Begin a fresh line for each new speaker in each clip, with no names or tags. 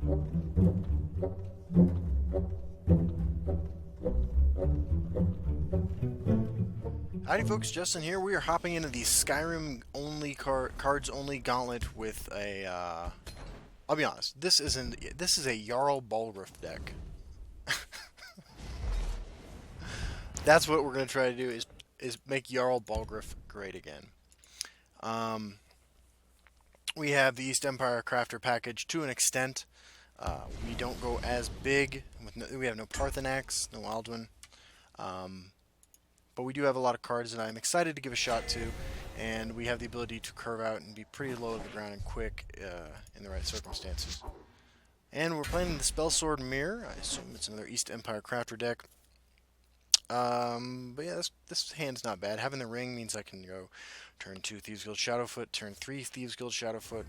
Howdy folks, Justin here. We are hopping into the Skyrim only cards only gauntlet with a I'll be honest, this is a Jarl Balgruuf deck. That's what we're going to try to do is make Jarl Balgruuf great again. We have the East Empire Crafter package to an extent. We don't go as big. We have no Parthenax, no Alduin. But we do have a lot of cards that I'm excited to give a shot to, and we have the ability to curve out and be pretty low to the ground and quick in the right circumstances. And we're playing the Spellsword Mirror. I assume it's another East Empire Crafter deck. But yeah, this hand's not bad. Having the ring means I can go turn 2 Thieves Guild Shadowfoot, turn 3 Thieves Guild Shadowfoot,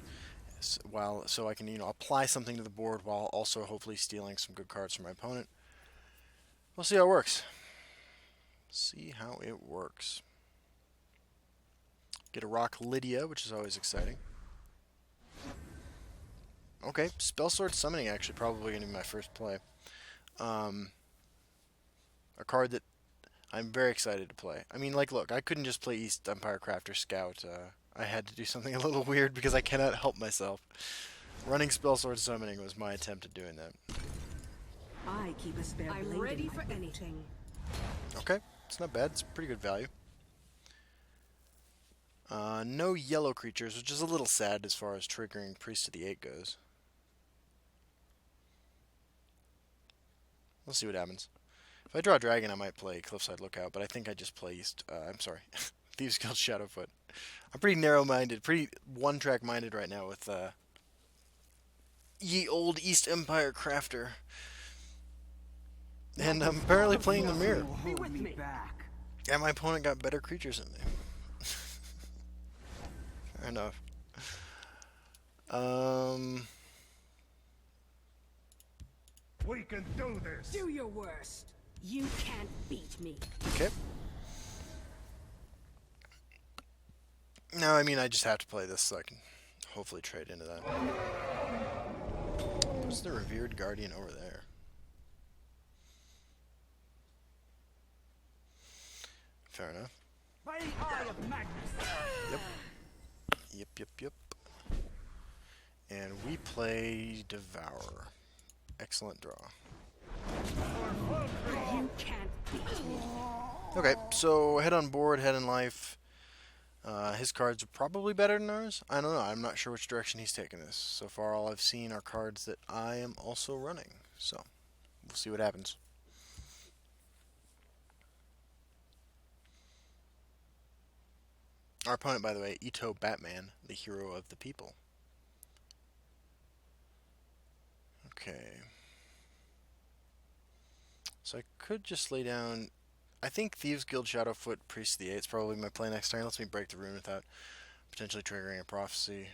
so I can apply something to the board while also hopefully stealing some good cards from my opponent. We'll see how it works. See how it works. Get a Rock Lydia, which is always exciting. Okay, Spellsword Summoning actually probably going to be my first play. A card that I'm very excited to play. I mean, like, look, I couldn't just play East Empire Crafter Scout. I had to do something a little weird because I cannot help myself. Running Spellsword Summoning was my attempt at doing that.
I keep a spare blade. I'm ready for anything.
Okay. It's not bad. It's pretty good value. No yellow creatures, which is a little sad as far as triggering Priest of the 8 goes. We'll see what happens. If I draw a dragon, I might play Cliffside Lookout, but I think I just play I'm sorry, Thieves Guild Shadowfoot. I'm pretty narrow-minded, pretty one-track minded right now with ye old East Empire Crafter. And I'm apparently playing the mirror. And my opponent got better creatures than me. Fair enough.
We can do this.
Do your worst. You can't beat me.
Okay. No, I mean I just have to play this so I can hopefully trade into that. What's the Revered Guardian over there? Fair enough.
By the eye of Magnus.
Yep. And we play Devour. Excellent draw.
You can't beat me.
Okay, so head on board, head in life. His cards are probably better than ours. I don't know. I'm not sure which direction he's taking this. So far, all I've seen are cards that I am also running. So, we'll see what happens. Our opponent, by the way, Ito Batman, the hero of the people. Okay. So I could just lay down... I think Thieves Guild Shadowfoot, Priest of the 8 is probably my play next turn. Lets me break the rune without potentially triggering a prophecy.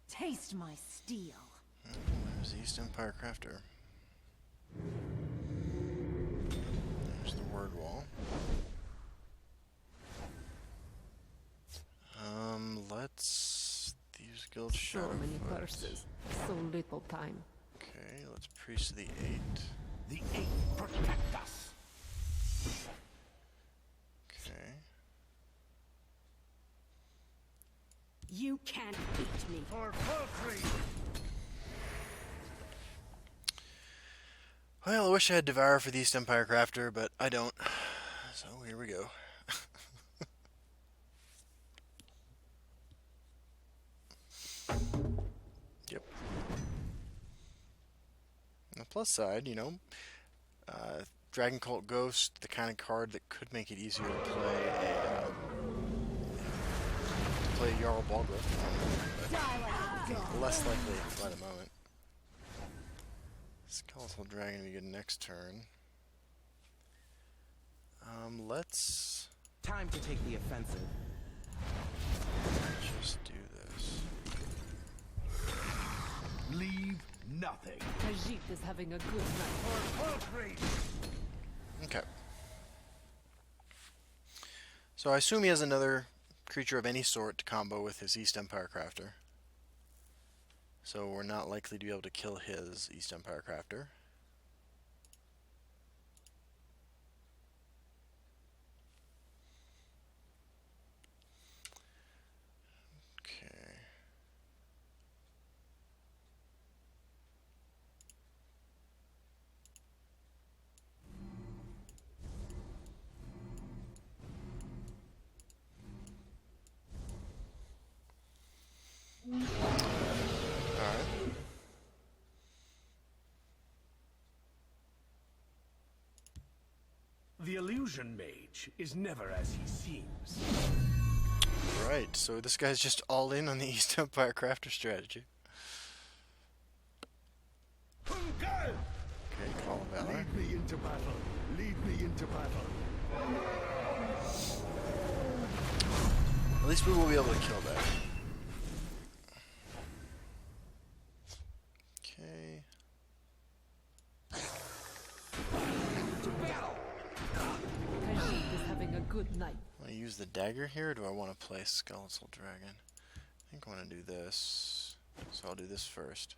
Taste my steel.
There's the East Empire Crafter. There's the word wall. Let's Thieves Guild Shadowfoot.
So many purses, so little time.
Okay, let's Priest of the 8.
The 8 protect us.
Okay.
You can't beat me.
For poultry.
Well, I wish I had Devour for the East Empire Crafter, but I don't. So here we go. Yep. On the plus side, Dragon Cult Ghost, the kind of card that could make it easier to play Jarl Balgruuf, but less likely by the moment. Skeletal Dragon will be good next turn. Let's
Time to take the offensive.
just do this.
Leave nothing.
Tajit is having a good night.
For poultry.
Okay. So I assume he has another creature of any sort to combo with his East Empire Crafter. So we're not likely to be able to kill his East Empire Crafter. Okay. Alright.
The illusion mage is never as he seems.
Right, so this guy's just all in on the East Empire Crafter strategy.
Hungal!
Okay, Call of Valor.
Lead me into battle. Lead me into battle.
At least we will be able to kill that. Okay.
Khajiit is having a good night.
Want to use the dagger here, or do I want to play Skeletal Dragon? I think I want to do this. So I'll do this first.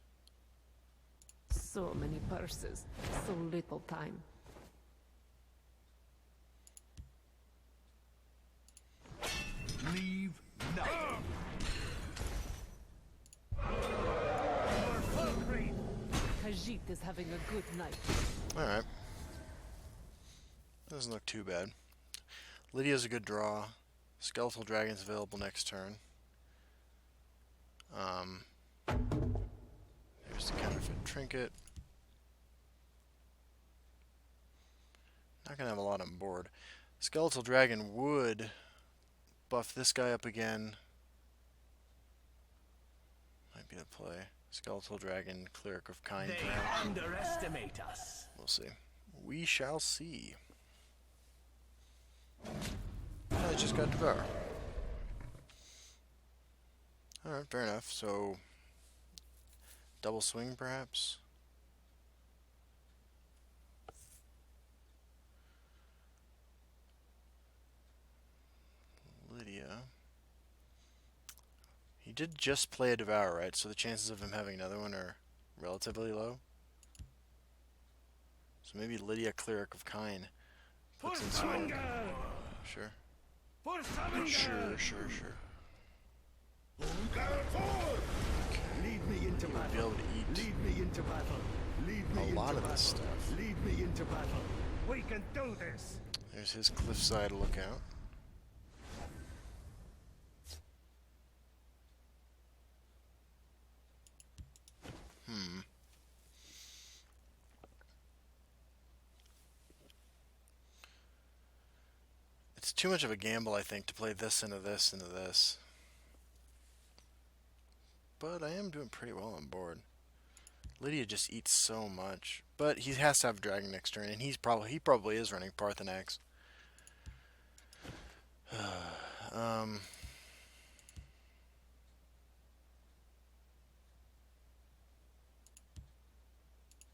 So many purses, so little time.
Leave nothing.
Khajiit is having a good night.
Alright. Doesn't look too bad. Lydia's a good draw. Skeletal Dragon's available next turn. There's the counterfeit trinket. Not gonna have a lot on board. Skeletal Dragon would buff this guy up again. Might be the play. Skeletal Dragon, Cleric of Kind.
They underestimate us.
We'll see. We shall see. I just got Devour. Alright, fair enough. So, double swing perhaps? Lydia. He did just play a Devour, right? So the chances of him having another one are relatively low. So maybe Lydia, Cleric of Kind, puts in some work. Sure. Sure.
Lead me into
You'll
battle.
be able to eat
Lead me into battle. Lead me
a
into
lot of
battle.
this stuff.
Lead me into battle. We can do this.
There's his cliffside lookout. It's too much of a gamble, I think, to play this into this into this. But I am doing pretty well on board. Lydia just eats so much. But he has to have Dragon next turn, and he probably is running Parthenax.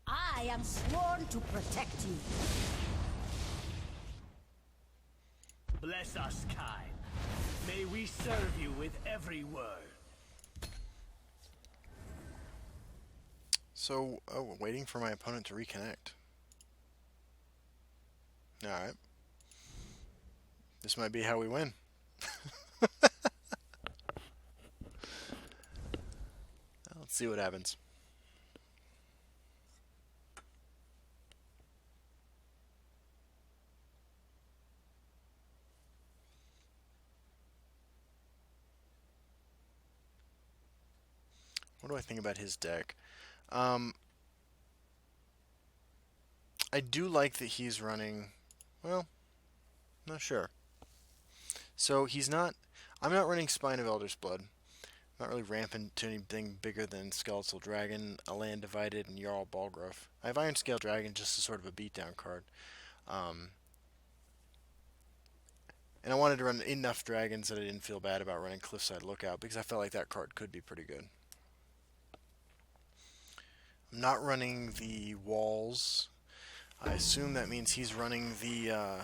I am sworn to protect you.
Bless us, kind. May we serve you with every word.
So, waiting for my opponent to reconnect. Alright. This might be how we win. Let's see what happens. What do I think about his deck? I do like that he's running, well, not sure. So he's not, I'm not running Spine of Elder's Blood. I'm not really ramping to anything bigger than Skeletal Dragon, A Land Divided, and Jarl Balgruuf. I have Iron Scale Dragon just as sort of a beatdown card. And I wanted to run enough dragons that I didn't feel bad about running Cliffside Lookout because I felt like that card could be pretty good. I'm not running the walls. I assume that means he's running the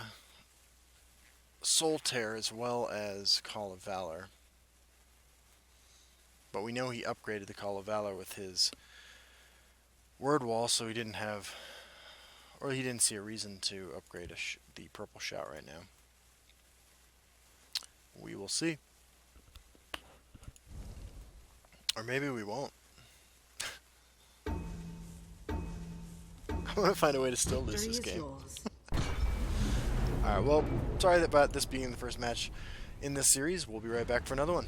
Soul Tear as well as Call of Valor. But we know he upgraded the Call of Valor with his Word Wall, so he didn't have, or he didn't see a reason to upgrade the Purple Shout right now. We will see. Or maybe we won't. I'm going to find a way to still lose this game. Alright, well, sorry about this being the first match in this series. We'll be right back for another one.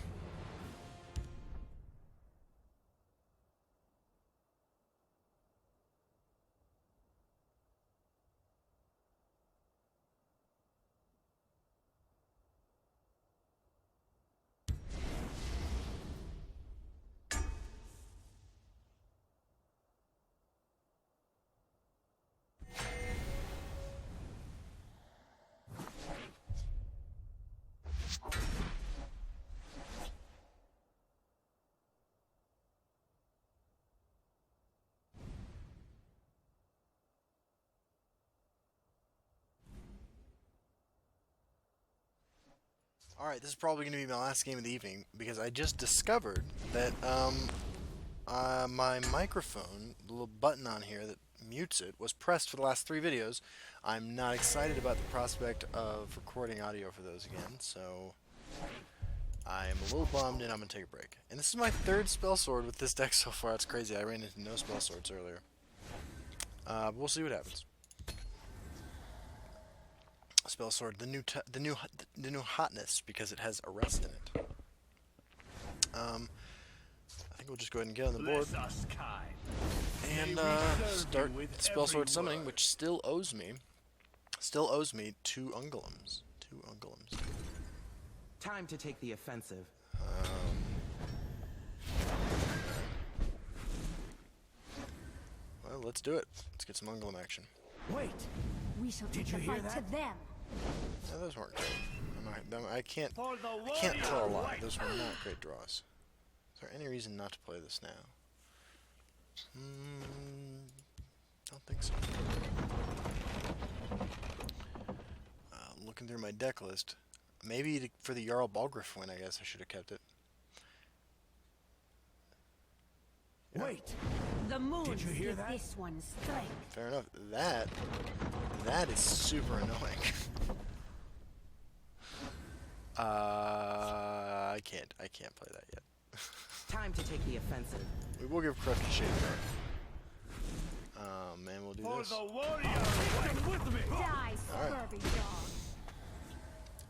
Alright, this is probably going to be my last game of the evening because I just discovered that my microphone, the little button on here that mutes it, was pressed for the last 3 videos. I'm not excited about the prospect of recording audio for those again, so I'm a little bummed and I'm going to take a break. And this is my 3rd spell sword with this deck so far. It's crazy. I ran into no spell swords earlier. We'll see what happens. Spell sword, the new hotness because it has arrest in it. I think we'll just go ahead and get on the board and start spell sword summoning, which still owes me 2 Ungolums. 2 Ungolums.
Time to take the offensive.
Well, let's do it. Let's get some Ungolum action.
Wait,
We shall
Did
take
you
the
hear
fight
that?
to them.
No, those weren't great. I can't
for the
tell a
warrior
lie.
right.
Those were not great draws. Is there any reason not to play this now? Don't think so. Looking through my deck list, maybe for the Jarl Balgruuf win, I guess I should have kept it. Yeah.
Wait,
The moon
Did you hear
give
that?
this one strength.
Fair enough. That is super annoying. I can't play that yet.
Time to take the offensive.
We will give Corrupted Shade a try. Man, we'll do
for
this.
the warrior, come with me.
Die,
Alright.
scurvy dog.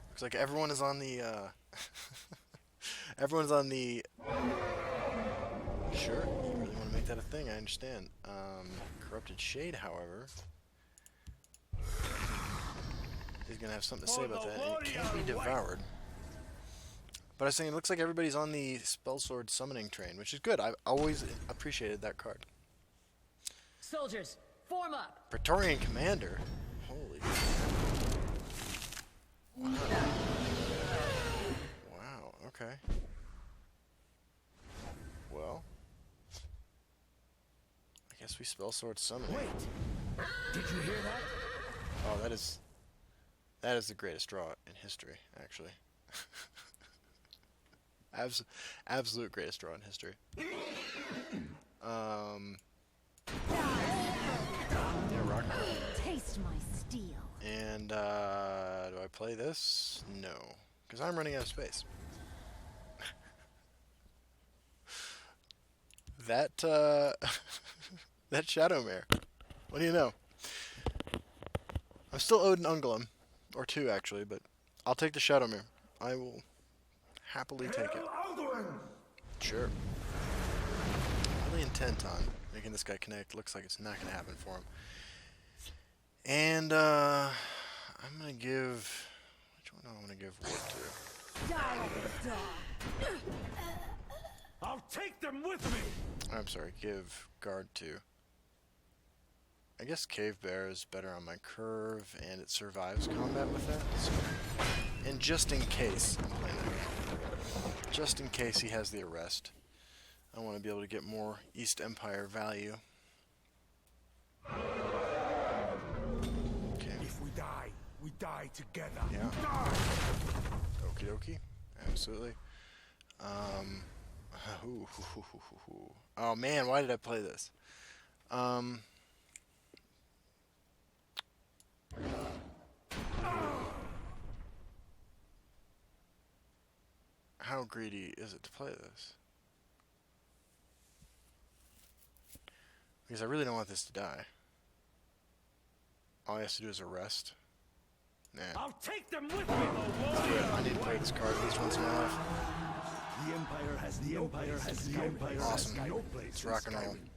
Looks like everyone is on the, everyone's on the... Sure, you really want to make that a thing, I understand. Corrupted Shade, however, is going to have something to say about that, and it can't be devoured. But I was saying, it looks like everybody's on the Spellsword Summoning train, which is good. I've always appreciated that card.
Soldiers, form up.
Praetorian Commander? Holy... Wow. Wow, okay. Well... I guess we Spellsword Summoning.
Wait, did you hear that?
Oh, that is the greatest draw in history, actually. Absolute greatest draw in history. Yeah, rock.
Taste my steel.
And do I play this? No, because I'm running out of space. That that Shadowmare. What do you know? I'm still owed an Ungolum, or 2 actually, but I'll take the Shadowmare. I will happily take it. Sure. Really intent on making this guy connect. Looks like it's not going to happen for him. And I'm going to give... Which one do I want to give Ward to?
Die like a dog.
I'll take them with me.
I'm sorry, give Guard to... I guess Cave Bear is better on my curve, and it survives combat with that. So. And just in case, I'm playing that game. Just in case he has the arrest, I want to be able to get more East Empire value.
If we die,
We die together.
Yeah. Okie dokie. Absolutely. Oh man, why did I play this? How greedy is it to play this? Because I really don't want this to die. All he has to do is arrest. Nah.
I'll take them with me, the warrior.
I need to play this card at least once in my life.
The Empire has
Awesome.
no place
Let's
in
rock and roll.
Skyrim.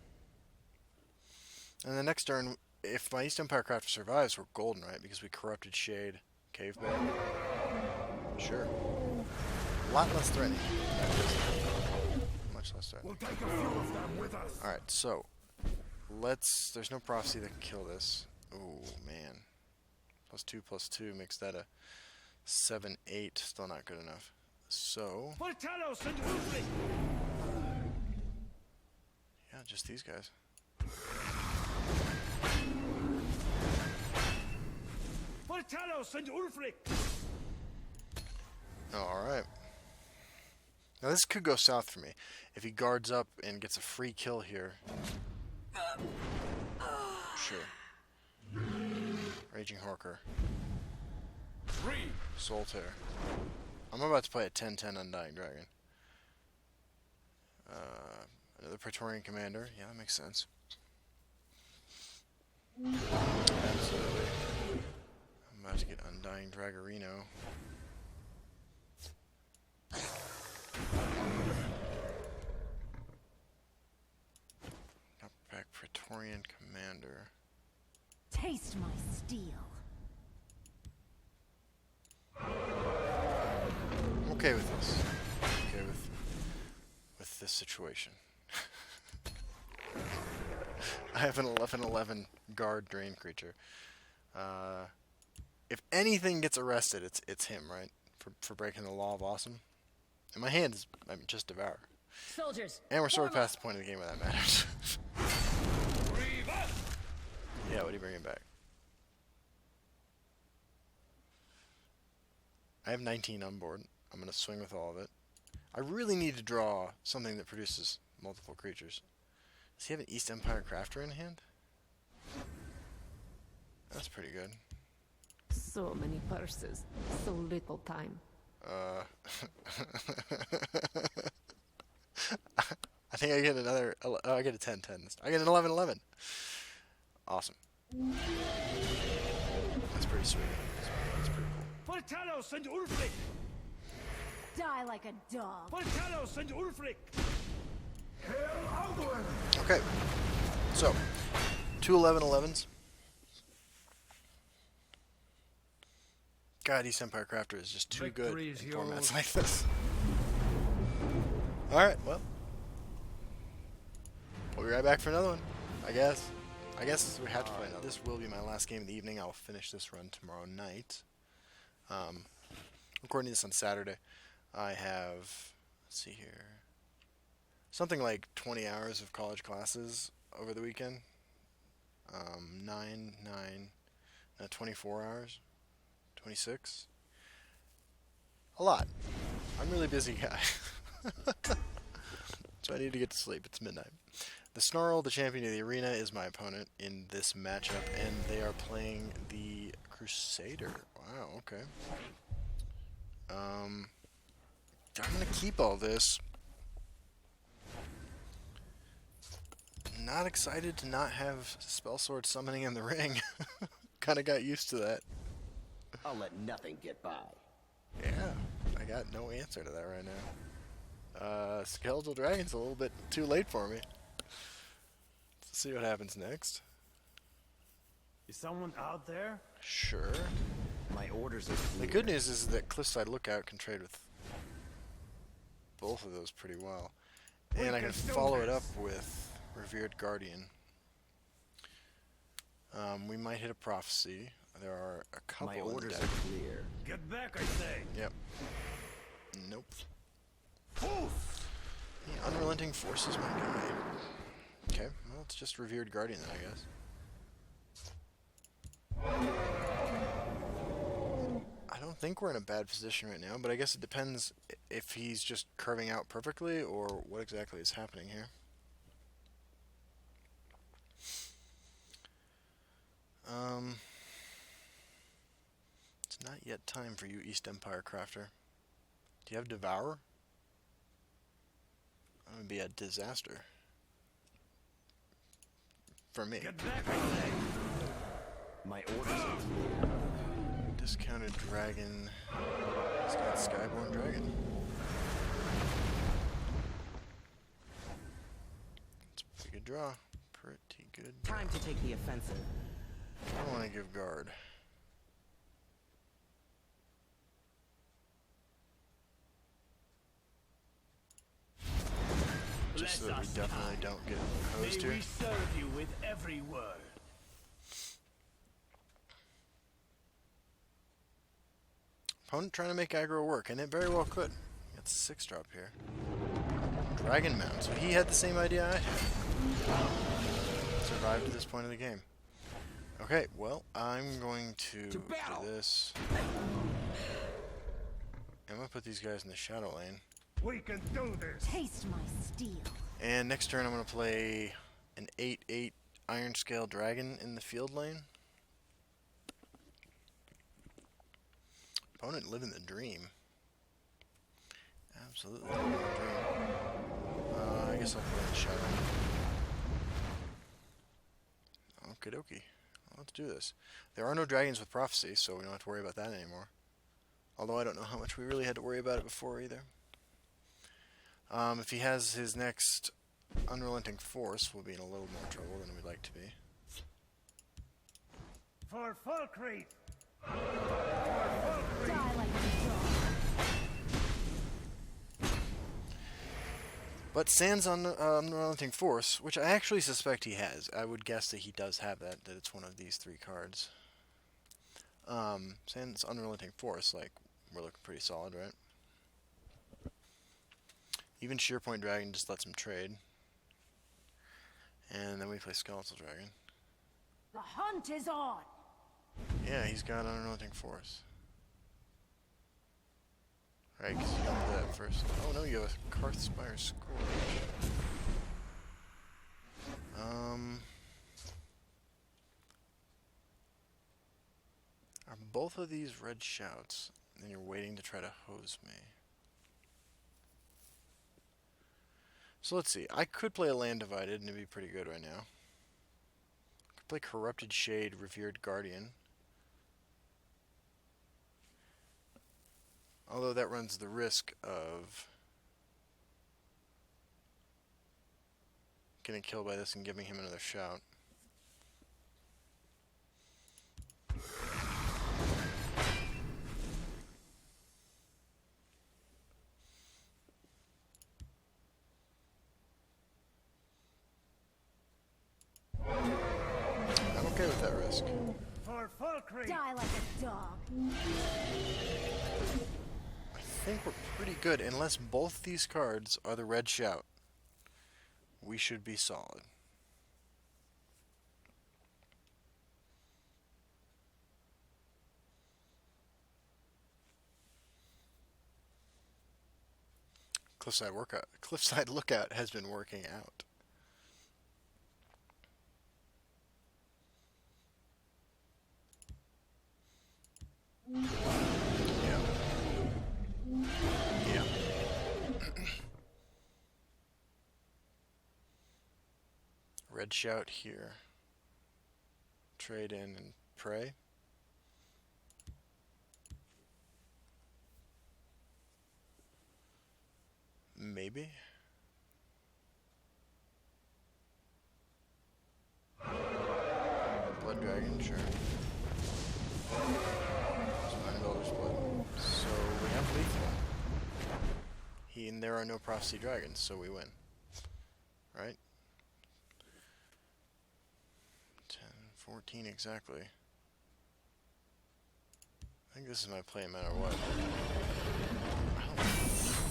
And the next turn, if my East Empire Crafter survives, we're golden, right? Because we corrupted Shade Cave Bed. Sure. A lot less threatening. Much less threatening.
We'll take a few of them with us.
Alright, so let's. There's no prophecy that can kill this. Oh, man. +2/+2 makes that a 7/8. Still not good enough. So.
Portalos and Ulfric.
Yeah, just these guys.
Portalos and Ulfric.
Alright. Now this could go south for me. If he guards up and gets a free kill here. Sure. Raging Horker. Soul Tear. I'm about to play a 10/10 Undying Dragon. Another Praetorian Commander. Yeah, that makes sense. Absolutely. I'm about to get Undying Dragarino. Got back Praetorian Commander.
Taste my steel.
I'm okay with this. I'm okay with this situation. I have an 11/11 guard drain creature. If anything gets arrested, it's him, right? For breaking the law of awesome. And my hand is, I mean, just devour.
Soldiers.
And we're sort of past the point of the game where that matters. Yeah, what are you bringing back? I have 19 on board. I'm going to swing with all of it. I really need to draw something that produces multiple creatures. Does he have an East Empire Crafter in hand? That's pretty good.
So many purses, so little time.
I think I get another. Oh, I get a 10/10. I get an 11/11. Awesome. That's pretty sweet. That's pretty cool.
Portalos and Ulfric.
Die like a dog.
Portalos and Ulfric.
Okay. So, 2 11/11s. God, East Empire Crafter is just too good
Victory
in
is
formats
yours.
like this. Alright, well. We'll be right back for another one, I guess. I guess we have to play another. This will be my last game of the evening. I'll finish this run tomorrow night. Recording this on Saturday. I have, let's see here, something like 20 hours of college classes over the weekend. 24 hours. 26. A lot. I'm a really busy guy. So I need to get to sleep. It's midnight. The Snarl, the champion of the arena, is my opponent in this matchup, and they are playing the Crusader. Wow, okay. I'm gonna keep all this. Not excited to not have Spell Sword summoning in the ring. Kinda got used to that.
I'll let nothing get by.
Yeah, I got no answer to that right now. Skeletal Dragon's a little bit too late for me. Let's see what happens next.
Is someone out there?
Sure.
My orders are
The
clear.
good news is that Cliffside Lookout can trade with both of those pretty well. And I can follow it up with Revered Guardian. We might hit a prophecy. There are a couple
My
in the
orders
deck.
are clear.
Get back, I say.
Yep. Nope. The Unrelenting Force is my guy. Okay, well, it's just Revered Guardian then, I guess. don't think we're in a bad position right now, but I guess it depends if he's just curving out perfectly or what exactly is happening here. It's not yet time for you, East Empire Crafter. Do you have Devour? That would be a disaster. For me.
Get back, I say.
My orders are clear.
Discounted Dragon. He's got Skyborn Dragon. It's a pretty good draw. Pretty good draw.
Time to take the offensive.
I want to give guard. Just so that we definitely don't get hosed
May
here.
we serve you with every word.
Opponent trying to make aggro work, and it very well could. Got 6-drop here. Dragon Mount. So he had the same idea I had. Survived to this point of the game. Okay, well, I'm going to do this. I'm going to put these guys in the shadow lane.
We can do this.
Taste my steel.
And next turn I'm going to play an 8/8 Iron Scale Dragon in the field lane. Opponent living the dream. Absolutely living the dream. I guess I'll play the shadow. Okie dokie. Let's do this. There are no dragons with prophecy, so we don't have to worry about that anymore. Although I don't know how much we really had to worry about it before either. If he has his next Unrelenting Force, we'll be in a little more trouble than we'd like to be.
For Falkreath!
Die like a dog.
But sans on Unrelenting Force, which I actually suspect he has. I would guess that he does have that it's one of these 3 cards. Sans Unrelenting Force, like, we're looking pretty solid, right? Even Shearpoint Dragon just lets him trade. And then we play Skeletal Dragon.
The hunt is on.
Yeah, he's got Unrelenting Force. Right, because you don't do that first. Oh no, you have a Karthspire Scourge. Are both of these red shouts? And you're waiting to try to hose me. So let's see. I could play a Land Divided and it'd be pretty good right now. I could play Corrupted Shade, Revered Guardian. Although that runs the risk of getting killed by this and giving him another shout. I'm okay with that risk.
For Falkreath!
Die like a dog.
I think we're pretty good, unless both these cards are the red shout. We should be solid. Cliffside Lookout has been working out. Yeah. Yeah. Red shout here. Trade in and pray. Maybe. Blood Dragon, sure. Spinebuilder's Blood. So we have lethal. And there are no Prophecy Dragons, so we win. Right? 10, 14 exactly. I think this is my play no matter what. I don't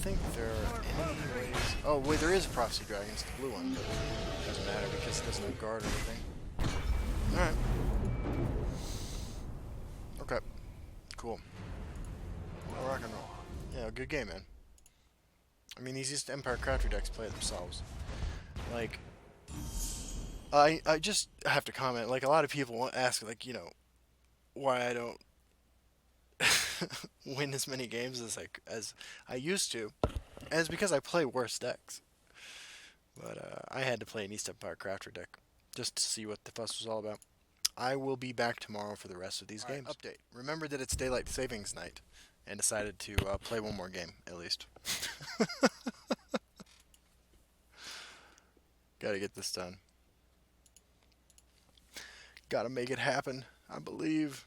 think there are any ways... Oh, wait, there is a Prophecy Dragon. It's the blue one, but it doesn't matter because it doesn't have guard or anything. Alright. Okay. Cool. good game, man. I mean, these East Empire Crafter decks play themselves. Like, I just have to comment. Like, a lot of people ask, like, you know, why I don't win as many games as I used to, and it's because I play worse decks. But I had to play an East Empire Crafter deck just to see what the fuss was all about. I will be back tomorrow for the rest of these games. Update. Remember that it's daylight savings night, and decided to play one more game at least. Gotta get this done. Gotta make it happen. I believe.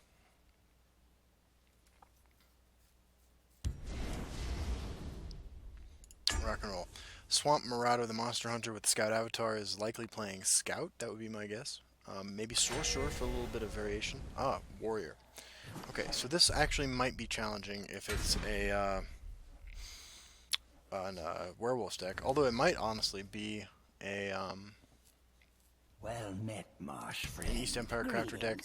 Rock and roll. Swamp Marauder, the monster hunter with the scout avatar, is likely playing scout. That would be my guess. Maybe sorcerer for a little bit of variation. Ah, warrior. Okay, so this actually might be challenging if it's a werewolf deck. Although it might honestly be a
Well met, marsh friend.
an East Empire Crafter deck,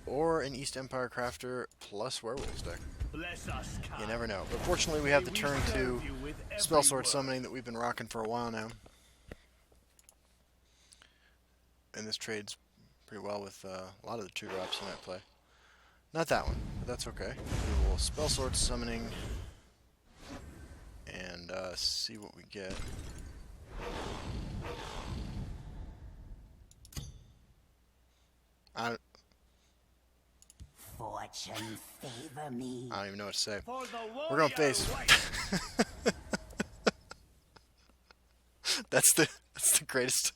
or an East Empire Crafter plus werewolf deck.
Bless us, kind.
You never know. But fortunately, we have the turn 2 spell sword summoning that we've been rocking for a while now. And this trades pretty well with a lot of the 2-drops you might play. Not that one, but that's okay. We will spell sword summoning and see what we get.
Fortune favor me.
I don't even know what to say.
For the
We're going face.
warrior
That's the greatest.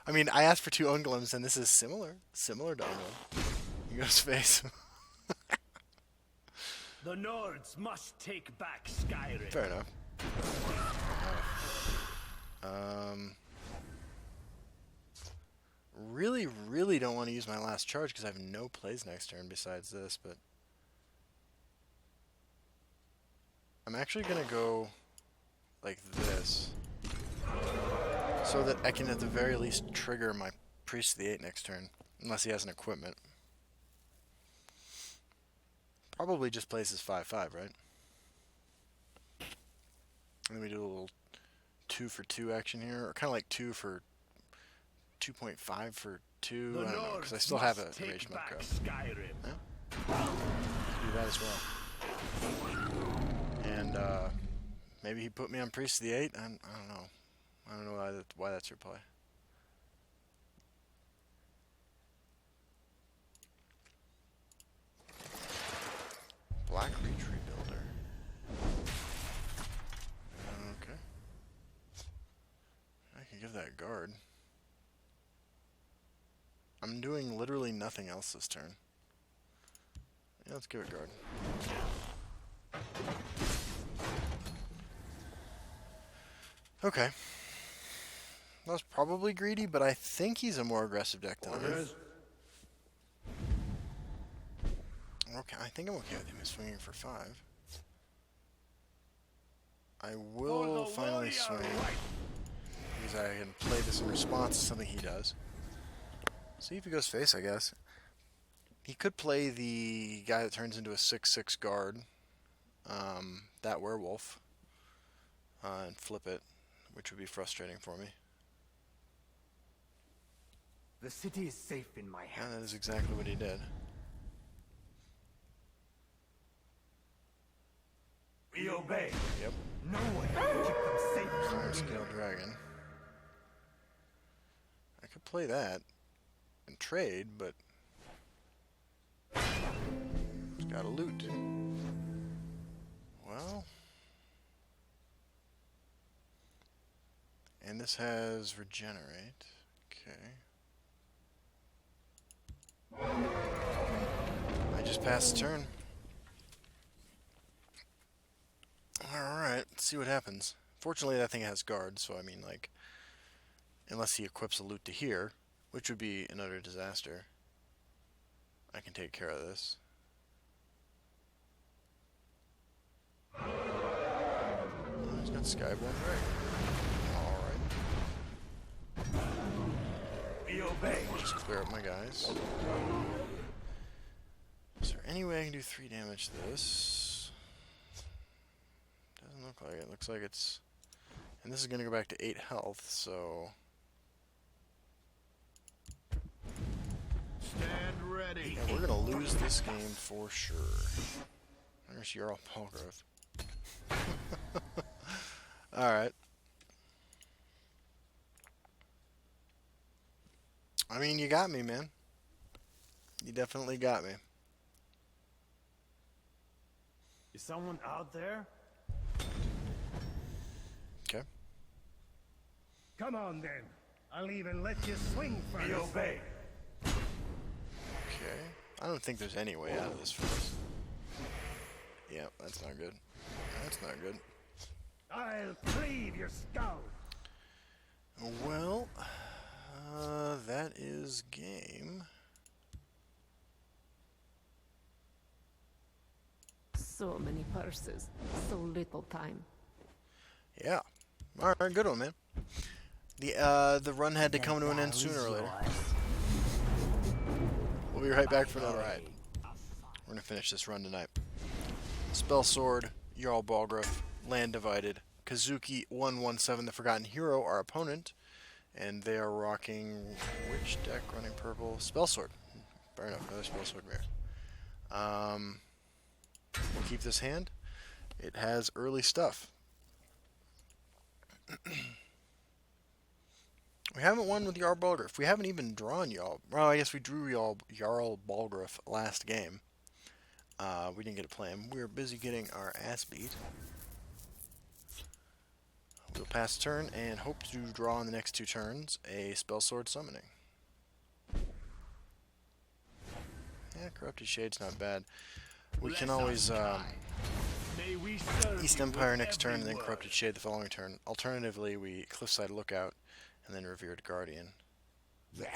I mean, I asked for 2 Ungolims, and this is similar to Ungolim. He goes face.
The Nords must take back Skyrim.
Fair enough. Really don't want to use my last charge because I have no plays next turn besides this, but I'm actually gonna go like this so that I can at the very least trigger my Priest of the 8 next turn, unless he has an equipment. Probably just plays his 5/5, right? And then we do a little 2 for 2 action here, or kind of like 2 for 2.5 for 2. I don't know, because I still have a Rage Milk Cup.
Skyrim.
Yeah. Do that as well. And maybe he put me on Priest of the 8. I don't know. I don't know why that's your play. Black Retreat Builder. Okay. I can give that guard. I'm doing literally nothing else this turn. Yeah, let's give it guard. Okay. That was probably greedy, but I think he's a more aggressive deck than I am. Okay, I think I'm okay with him swinging for 5. I will finally swing because I can play this in response to something he does. See if he goes face, I guess. He could play the guy that turns into a 6/6 guard, that werewolf, and flip it, which would be frustrating for me.
The city is safe in my
And
hands.
that is exactly what he did.
We obey.
Yep.
No one can keep them safe.
Fire Scale Dragon. I could play that and trade, but it's gotta loot, dude. Well, and this has regenerate. Okay. I just passed the turn. Alright, let's see what happens. Fortunately, that thing has guard, so I mean, like, unless he equips a loot to here, which would be an utter disaster, I can take care of this. Oh, he's got Skyborn Dragon. Alright.
We obey.
Just clear up my guys. Is there any way I can do 3 damage to this? look like it. Looks like it's... And this is going to go back to 8 health, so...
Stand ready.
Yeah, we're going to lose this game for sure. There's Jarl Balgruuf. Alright. I mean, you got me, man. You definitely got me.
Is someone out there?
Okay.
Come on then. I'll even let you swing first.
We obey.
Okay. I don't think there's any way out of this for us. Yeah, that's not good. That's not good.
I'll cleave your skull.
Well, that is game.
So many purses, so little time.
Yeah. Alright, good one, man. The run had to come to an end sooner or later. We'll be right back for another ride. We're gonna finish this run tonight. Spell Sword, Jarl Balgruuf, Land Divided, Kazuki 117, the Forgotten Hero, our opponent, and they are rocking which deck running purple? Spell Sword. Fair enough, another Spell Sword mirror. We'll keep this hand. It has early stuff. We haven't won with Jarl Balgruuf. We haven't even drawn Jarl. Well, I guess we drew Jarl Balgruuf last game. We didn't get to play him. We were busy getting our ass beat. We'll pass turn and hope to draw in the next 2 turns a Spell Sword Summoning. Yeah, Corrupted Shade's not bad. We can always East Empire next turn and then Corrupted Shade the following turn. Alternatively, we Cliffside Lookout and then Revered Guardian. There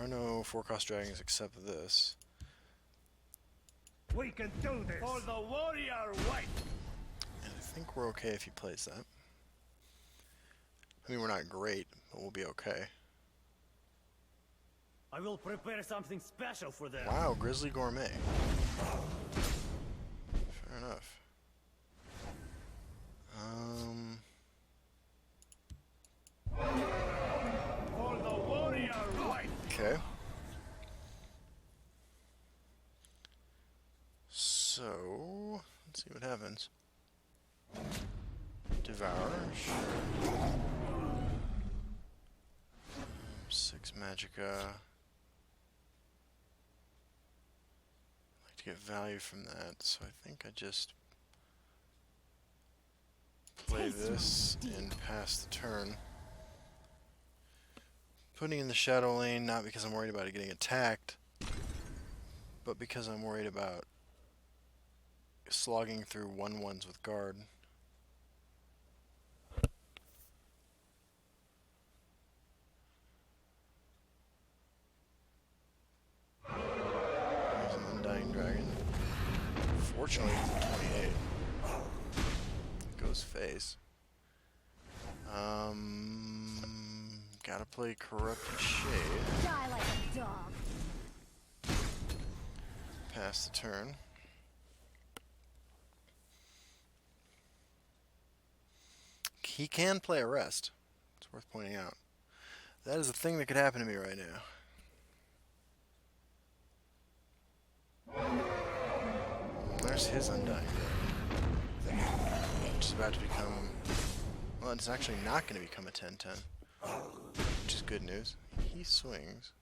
are no 4-cost dragons except this.
We can do this.
For the warrior white.
And I think we're okay if he plays that. I mean, we're not great, but we'll be okay.
I will prepare something special for them.
Wow, Grizzly Gourmet. Fair enough.
For the warrior white.
Okay. So, let's see what happens. Devour. Sure. 6 Magicka. I'd like to get value from that, so I think I just play this and pass the turn. Putting in the Shadow Lane, not because I'm worried about it getting attacked, but because I'm worried about slogging through 1/1s with guard. There's an Undying Dragon. Fortunately, it's a 28. Goes face. Gotta play Corrupted Shade.
Die like a dog.
Pass the turn. He can play Arrest. It's worth pointing out. That is a thing that could happen to me right now. There's his Undying Dragon. Which is about to become... Well, it's actually not going to become a 10-10. Which is good news. He swings.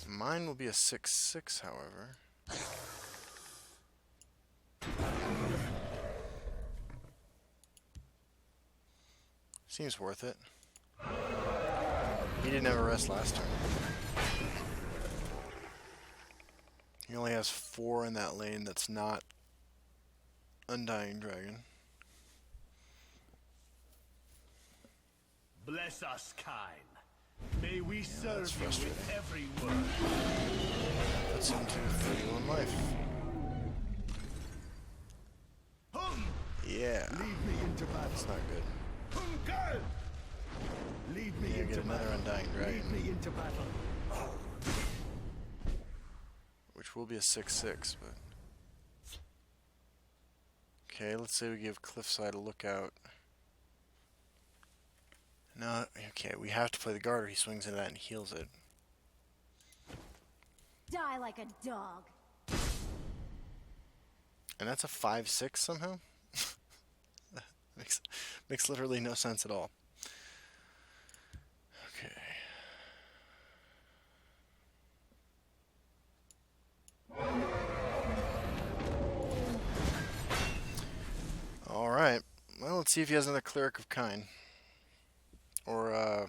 Mine will be a 6-6, however. Seems worth it. He didn't have a rest last turn. He only has 4 in that lane that's not Undying Dragon.
Bless us, kind. May we serve
that's
you with
frustrating.
every word.
Puts him to 31 life.
Hum!
Yeah.
Lead me into battle.
That's not good.
Hum, girl!
Lead me
Yeah,
into
get another
battle.
Undying
Lead
Dragon.
me into battle.
Which which will be a 6/6, but okay. Let's say we give Cliffside a lookout. No, okay. We have to play the guard, or he swings into that and heals it.
Die like a dog.
And that's a 5/6 somehow. makes literally no sense at all. Okay. All right. Well, let's see if he has another Cleric of Kine, or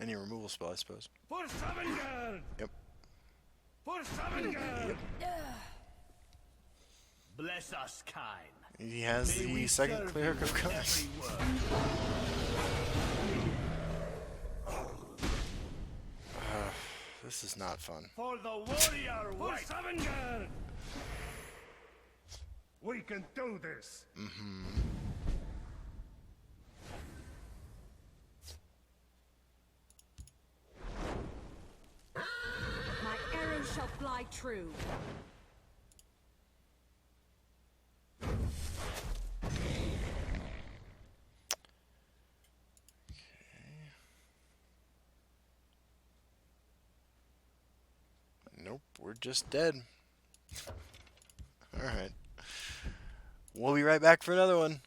any removal spell, I suppose.
For Sovngarde!
Yep.
For Sovngarde!
Bless us, kind.
He has
May
the
we
second
serve
Cleric
you
of
with
Kine.
every word.
This is not fun.
For the warrior
For
white.
Sovngarde! We can do this!
My arrow shall fly true.
Nope, we're just dead. Alright. We'll be right back for another one.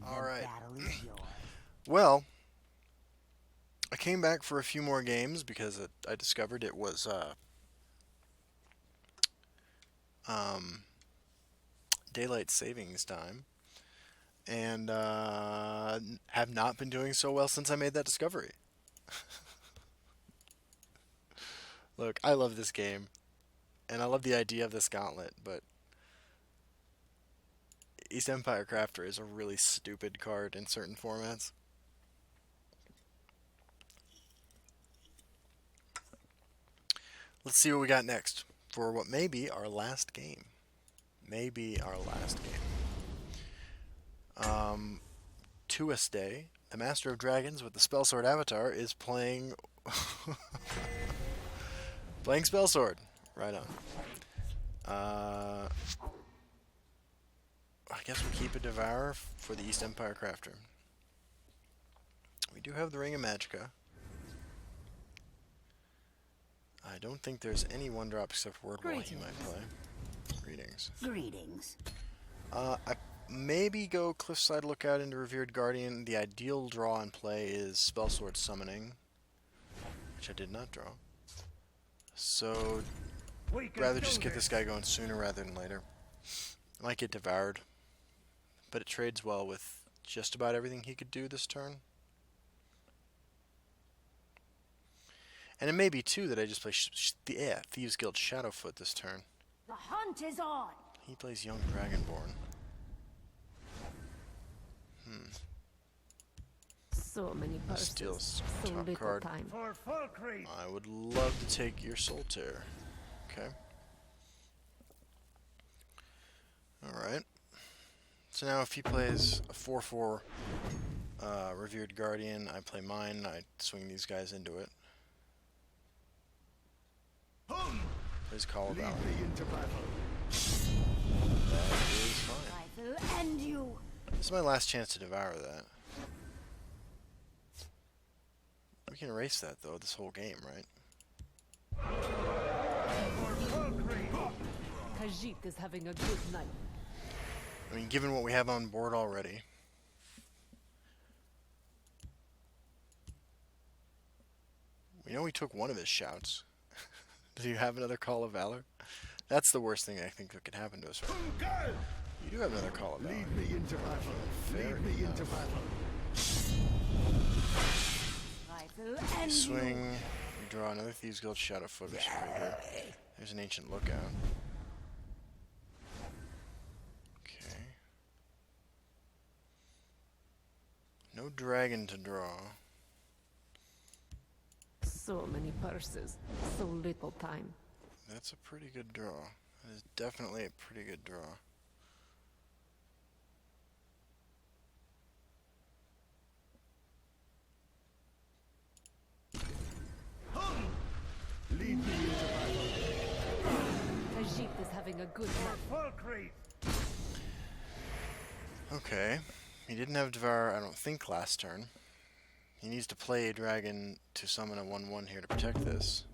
Alright.
Battle is yours.
Well, I came back for a few more games because I discovered it was daylight savings time, and have not been doing so well since I made that discovery. Look, I love this game, and I love the idea of this gauntlet, but East Empire Crafter is a really stupid card in certain formats. Let's see what we got next for what may be our last game. Maybe our last game. Tuesday, the Master of Dragons with the Spellsword Avatar is playing playing Spellsword. Right on. I guess we'll keep a Devourer for the East Empire Crafter. We do have the Ring of Magicka. I don't think there's any one drop except Wordwall he might play. Greetings.
Greetings.
I maybe go Cliffside Lookout into Revered Guardian. The ideal draw and play is Spellsword Summoning, which I did not draw. So,
We can
rather
do
just get
this.
this guy going sooner rather than later. Might get devoured, but it trades well with just about everything he could do this turn. And it may be, too, that I just play Thieves Guild Shadowfoot this turn.
The hunt is on.
He plays Young Dragonborn.
So many purses,
Steals
so
top
little
card.
time.
For Falkreath!
I would love to take your Soul Tear. Okay. Alright. So now if he plays a 4/4 Revered Guardian, I play mine, I swing these guys into it. Plays Call of
Lead
Valor.
me into battle.
That is fine.
I will end you.
This is my last chance to devour that. We can erase that, though, this whole game, right?
Khajiit is having a good night.
I mean, given what we have on board already. We know he took one of his shouts. Does he have another Call of Valor? That's the worst thing I think that could happen to us. You do have another Call of Valor.
Lead me into battle.
Fair
Lead me
enough.
into battle.
I will end you.
Swing. You draw another Thieves Guild Shadowfoot, which is pretty good. There's an Ancient Lookout. Okay. No dragon to draw.
So many purses, so little time.
That's a pretty good draw. That is definitely a pretty good draw.
Lead me into battle.
having a good
For
night.
full creep.
Okay. He didn't have Devour, I don't think, last turn. He needs to play a dragon to summon a 1/1 here to protect this.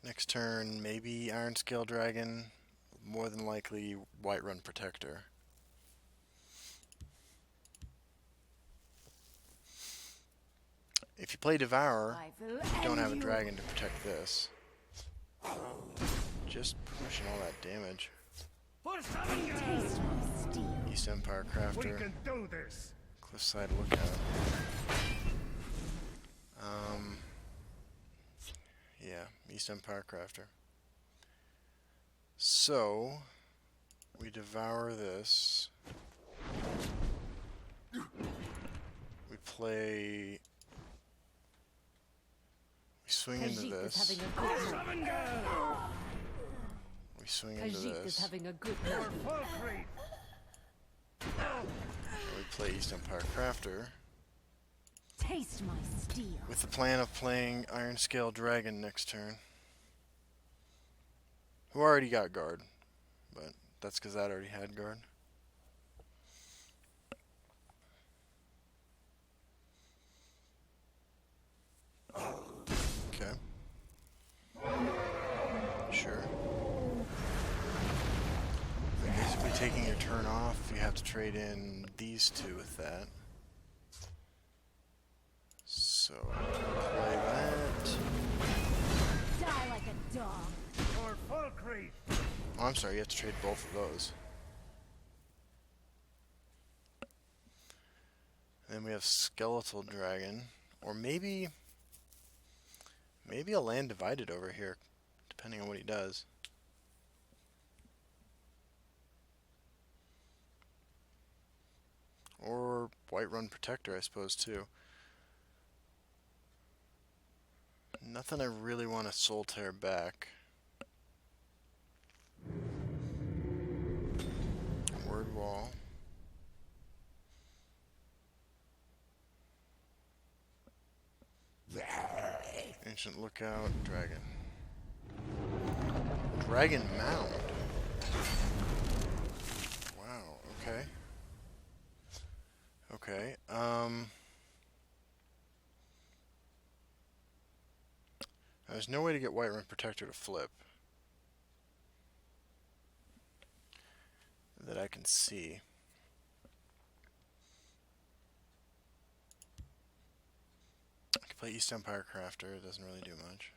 Next turn, maybe Iron Scale Dragon. More than likely, Whiterun Protector. If you play Devour, you don't have a dragon to protect this. Just pushing all that damage.
For Summoner!
Taste my steel.
East Empire
We
Crafter.
can do this.
Cliffside Lookout. Yeah, East Empire Crafter. So, we devour this. We play. We swing into
Khajiit is
this.
having a good night.
Summoner!
We swing into
Khajiit is
this.
having a good
For
night.
full creep.
We play East Empire Crafter.
Taste my steel.
With the plan of playing Iron Scale Dragon next turn. Who already got guard. But that's because that already had guard. Okay. Sure. Basically taking your turn off, you have to trade in these two with that. So, play that.
Die like a dog.
For full creep.
Oh, I'm sorry, you have to trade both of those. Then we have Skeletal Dragon. Or maybe a Land Divided over here, depending on what he does. Or Whiterun Protector, I suppose, too. Nothing I really want to Soul Tear back. Word Wall. Ancient Lookout, Dragon. Dragon Mound. Wow, okay. Okay, there's no way to get Whiterun Protector to flip. That I can see. I can play East Empire Crafter, it doesn't really do much.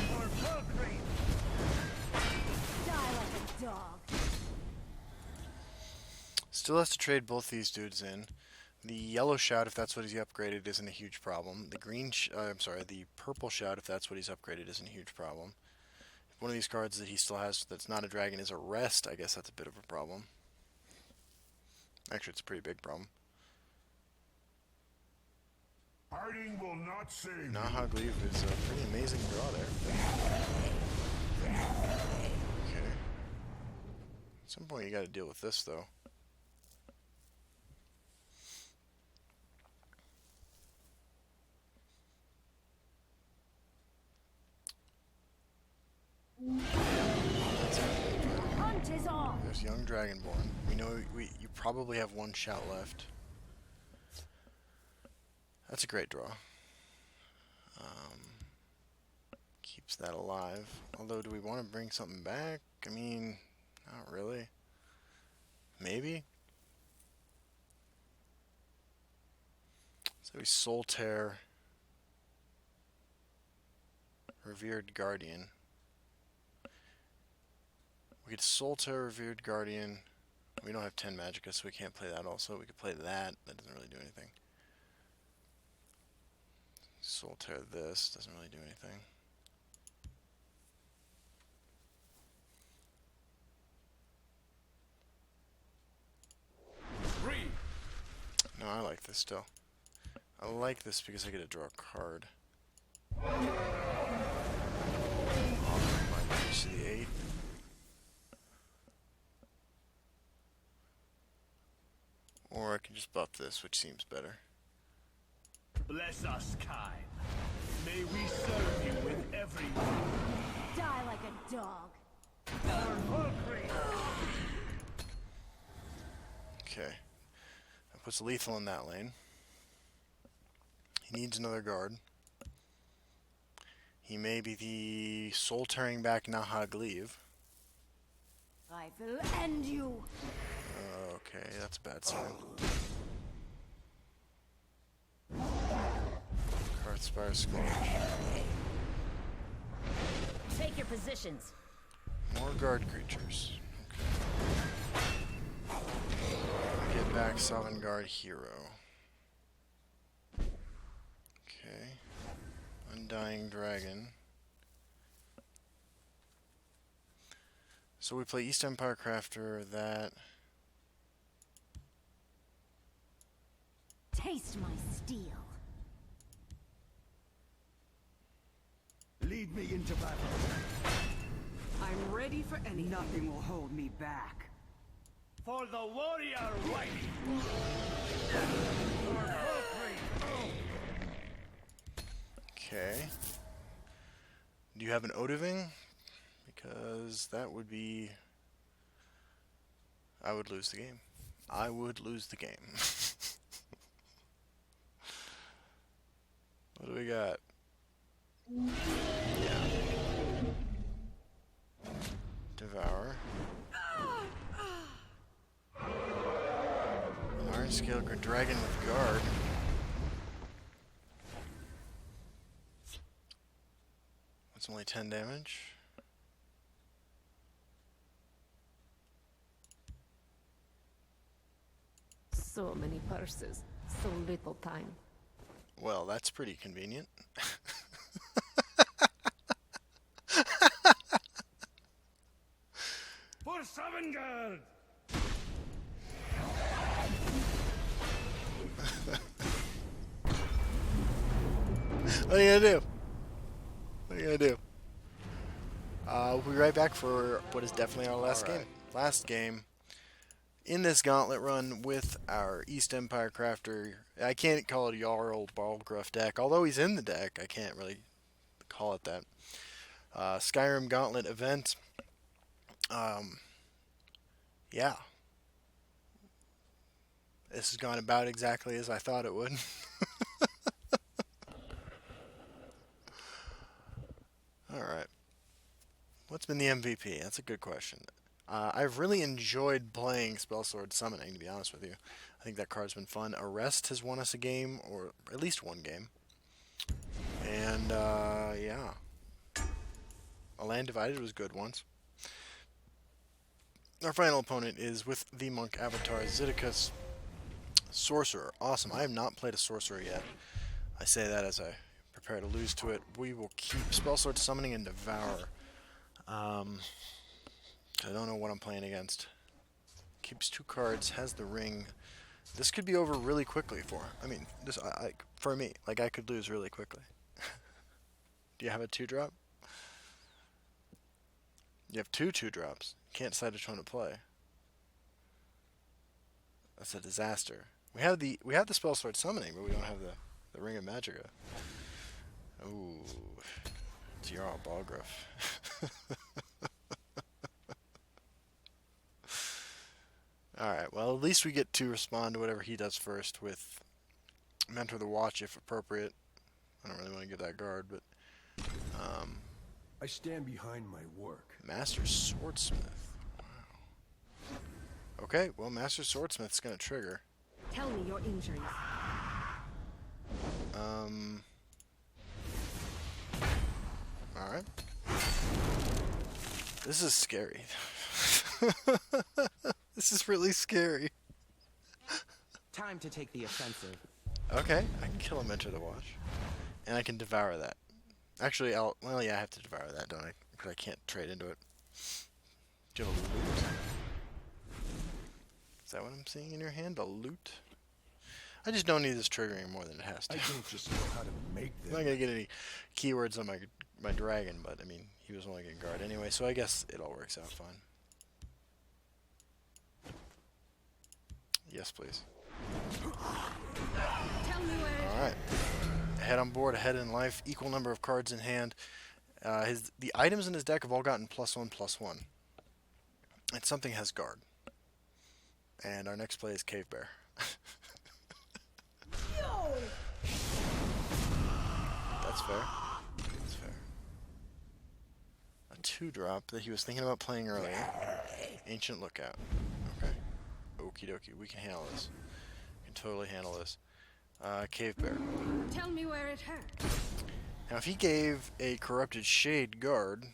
For full creep.
Die like a dog.
Still has to trade both these dudes in. The yellow shout, if that's what he's upgraded, isn't a huge problem. The green, the purple shout, if that's what he's upgraded, isn't a huge problem. If one of these cards that he still has that's not a dragon is a rest, I guess that's a bit of a problem. Actually, it's a pretty big problem.
Hiding will not save you.
Nahagleave is a pretty amazing draw there. Okay. At some point you gotta deal with this, though.
Hunt is on.
There's Young Dragonborn. We know you probably have one shout left. That's a great draw. Keeps that alive. Although, do we want to bring something back? I mean, not really. Maybe? So we Soul Tear Revered Guardian. We could Soul Tear Revered Guardian. We don't have 10 Magicka, so we can't play that also. We could play that. That doesn't really do anything. Soul Tear this. Doesn't really do anything. No, I like this still. I like this because I get to draw a card. Minus the 8. Or I can just buff this, which seems better.
Bless us, kind. May we serve you with every...
Die like a dog.
Okay. That puts lethal in that lane. He needs another guard. He may be the soul-tearing back Nahagliv.
I will end you.
Okay, that's a bad sign. Hearthspire Scourge.
Take your positions.
More guard creatures. Okay. Get back Sovngarde Hero. Okay. Undying Dragon. So we play East Empire Crafter, that.
Taste my steel.
Lead me into battle.
I'm ready for any.
Nothing will hold me back.
For the warrior waiting.
Okay. Do you have an Odiving? Because that would be... I would lose the game. I would lose the game. What do we got? Yeah. Devour. Iron Scale Dragon with Guard. That's only 10 damage.
So many purses, so little time.
Well, that's pretty convenient.
For Sovngarde!
What are you gonna do? What are you gonna do? We'll be right back for what is definitely our last game. Last game in this gauntlet run with our East Empire Crafter. I can't call it Jarl Balgruuf deck, although he's in the deck. I can't really call it that. Skyrim Gauntlet event. Yeah. This has gone about exactly as I thought it would. Alright. What's been the MVP? That's a good question. I've really enjoyed playing Spellsword Summoning, to be honest with you. I think that card's been fun. Arrest has won us a game, or at least one game. And, yeah. A Land Divided was good once. Our final opponent is with the Monk Avatar, Zidicus Sorcerer. Awesome. I have not played a Sorcerer yet. I say that as I prepare to lose to it. We will keep Spellsword Summoning and Devour. I don't know what I'm playing against. Keeps 2 cards, has the ring. This could be over really quickly for him. I mean, this for me, like I could lose really quickly. Do you have a 2-drop? You have 2 2-drops. Can't decide which one to play. That's a disaster. We have the Spellsword Summoning, but we don't have the Ring of Magica. Ooh, it's Jarl Balgruuf. Alright, well, at least we get to respond to whatever he does first with Mentor the Watch, if appropriate. I don't really want to give that guard, but...
I stand behind my work.
Master Swordsmith. Wow. Okay, well, Master Swordsmith's going to trigger.
Tell me your injuries.
Alright. This is scary. This is really scary.
Time to take the offensive.
Okay, I can kill him, Enter the Watch. And I can devour that. Actually, well, yeah, I have to devour that, don't I? Because I can't trade into it. Do you have a loot? Is that what I'm seeing in your hand? A loot? I just don't need this triggering more than it has to.
I don't just know how to make
I'm
them.
not gonna get any keywords on my dragon, but I mean, he was only getting guard anyway, so I guess it all works out fine. Yes, please.
Tell me where
All right. Ahead on board, ahead in life, equal number of cards in hand. The items in his deck have all gotten +1/+1. And something has guard. And our next play is Cave Bear. That's fair. That's fair. A 2-drop that he was thinking about playing earlier. Ancient Lookout. Okay. Okie dokie. We can handle this. We can totally handle this. Cave Bear.
Tell me where it hurts.
Now, if he gave a Corrupted Shade guard,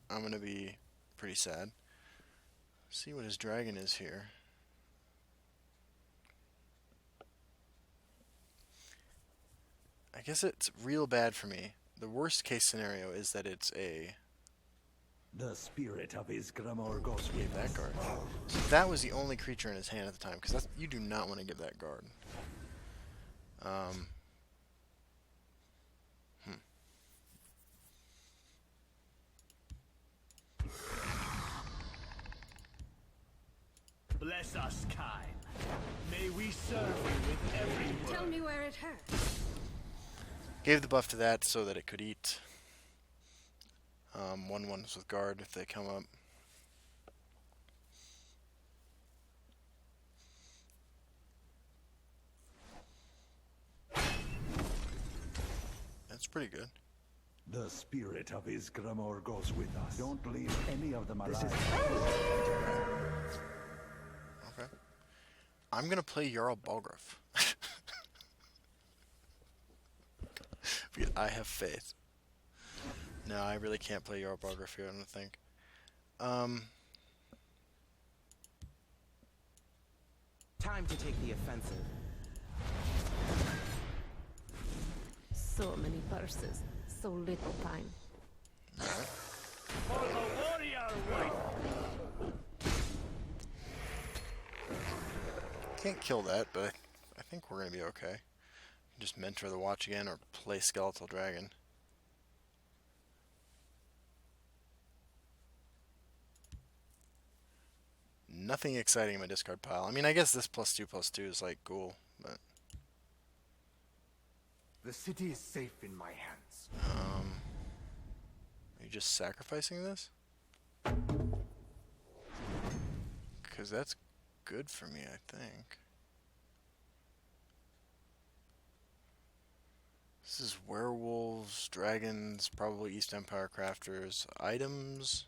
I'm going to be pretty sad. See what his dragon is here. I guess it's real bad for me. The worst case scenario is that it's a...
The spirit of his Grimoire goes
Gave that guard. So that was the only creature in his hand at the time, because you do not want to give that guard.
Bless us, kind. May we serve you with every word.
Tell me where it hurts.
Gave the buff to that so that it could eat 1/1s with guard if they come up. That's pretty good.
The spirit of his Grimoire goes with us. Don't leave any of them alive.
Okay. I'm gonna play Jarl Balgruuf. Because I have faith. No, I really can't play Jarl Balgruuf here, I don't think.
Time to take the offensive.
So many purses, so little time.
Alright.
For the warrior wife.
Can't kill that, but I think we're gonna be okay. Just mentor the watch again or play Skeletal Dragon. Nothing exciting in my discard pile. I mean, I guess this +2/+2 is like cool, but
The city is safe in my hands.
are you just sacrificing this? Because that's good for me, I think. This is werewolves, dragons, probably East Empire crafters, items.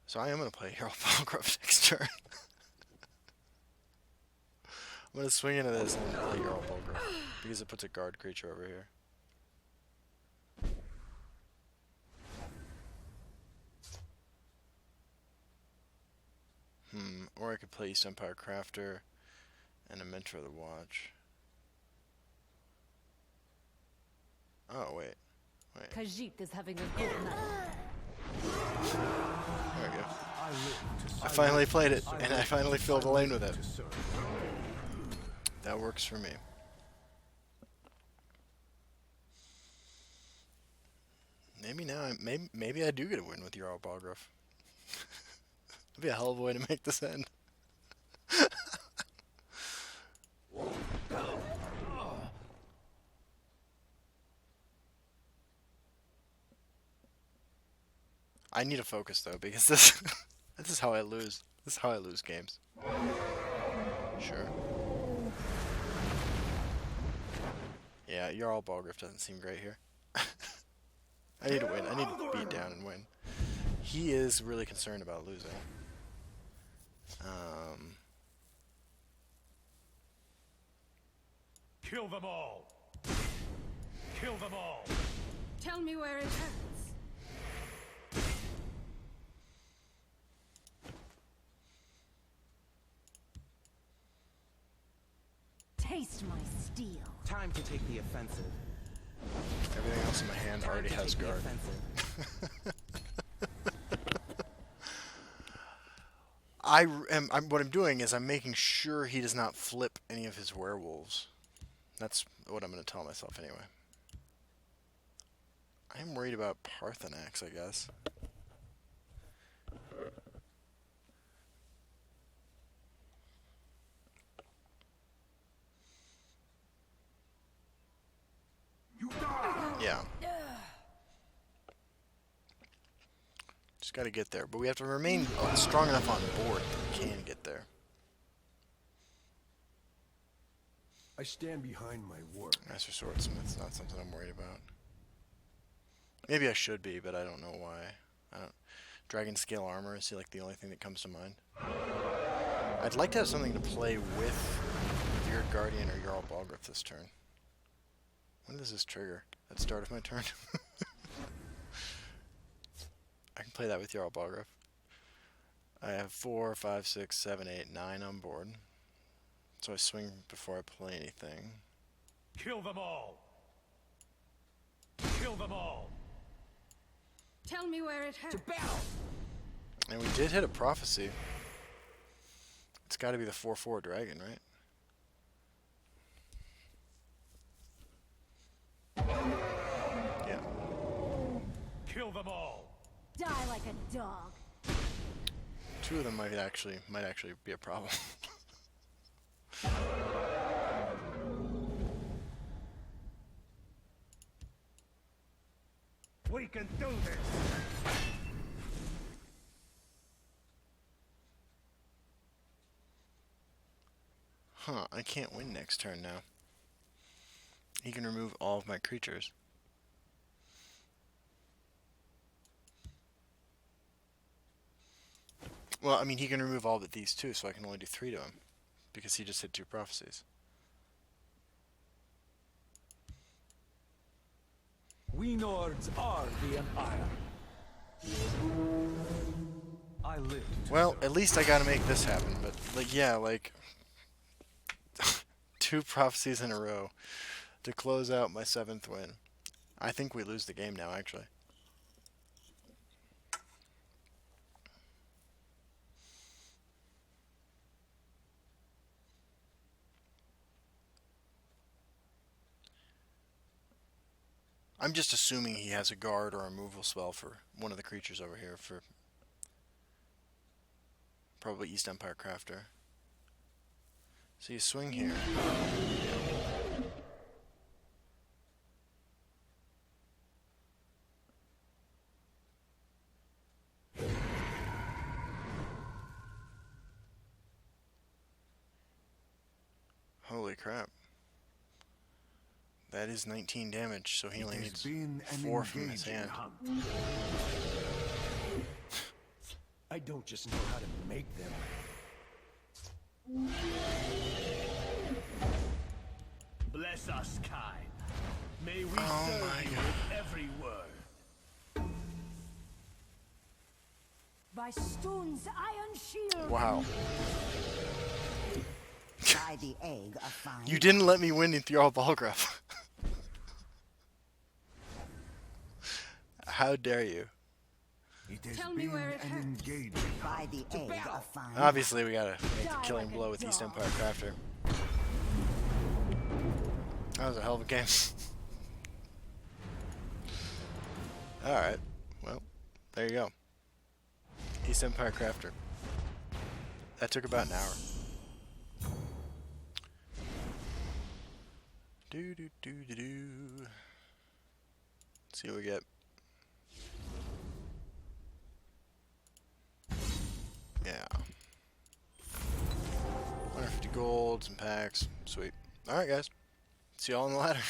So I am going to play Jarl Balgruuf next turn. I'm going to swing into this and play Jarl Balgruuf because it puts a guard creature over here. Or I could play East Empire Crafter and a Mentor of the Watch. Oh, wait.
Khajiit is having a good night.
There we go. I finally played it, and I finally filled the lane with it. That works for me. Maybe now, maybe I do get a win with Jarl Balgruuf. That'd be a hell of a way to make this end. I need to focus though, because this is how I lose. This is how I lose games. Sure. Yeah, Jarl Balgruuf doesn't seem great here. I need to win. I need to beat down and win. He is really concerned about losing.
Kill them all. Kill them all.
Tell me where it hurts.
Taste my steel.
Time to take the offensive.
Everything else in my hand already
Time to
has
take the
guard.
offensive.
what I'm doing is I'm making sure he does not flip any of his werewolves. That's what I'm going to tell myself anyway. I'm worried about Parthenax, I guess. Yeah. Just got to get there. But we have to remain strong enough on board that we can get there.
I stand behind my work.
Master Swordsmith's not something I'm worried about. Maybe I should be, but I don't know why. Dragon Scale Armor is like the only thing that comes to mind. I'd like to have something to play with Beard Guardian or Jarl Balgruuf this turn. When does this trigger? At the start of my turn? I can play that with Jarl Balgruuf. I have 4, 5, 6, 7, 8, 9 on board. So I swing before I play anything.
Kill them all! Kill them all!
Tell me where it hurts.
And we did hit a prophecy. It's got to be the 4/4 dragon, right? Yeah.
Kill them all!
Die like a dog.
2 of them might actually be a problem.
We can do this.
Huh, I can't win next turn now. He can remove all of my creatures. Well, I mean, he can remove all but these 2, so I can only do 3 to him. Because he just hit 2 prophecies.
We Nords are the Empire. I live.
Well, at least I gotta make this happen, but, like, yeah, like... 2 prophecies in a row to close out my 7th win. I think we lose the game now, actually. I'm just assuming he has a guard or a removal spell for one of the creatures over here, for probably East Empire Crafter. So you swing here. Holy crap. That is 19 damage, so he only needs 4 from his hand.
I don't just know how to make them.
Bless us, kind. May we
Oh
serve
my
you
God.
with every word.
By Stone's iron shield.
Wow.
By the egg of fine.
You didn't let me win in Jarl Balgruuf. How dare you?
It has
Tell me
been
where it
an
hurts.
engaging.
By the egg of fine.
Obviously, we gotta make the killing blow with East Empire Crafter. That was a hell of a game. Alright. Well, there you go. East Empire Crafter. That took about an hour. Do do do do do. Let's see what we get. Yeah. 150 gold, some packs. Sweet. Alright, guys. See y'all on the ladder.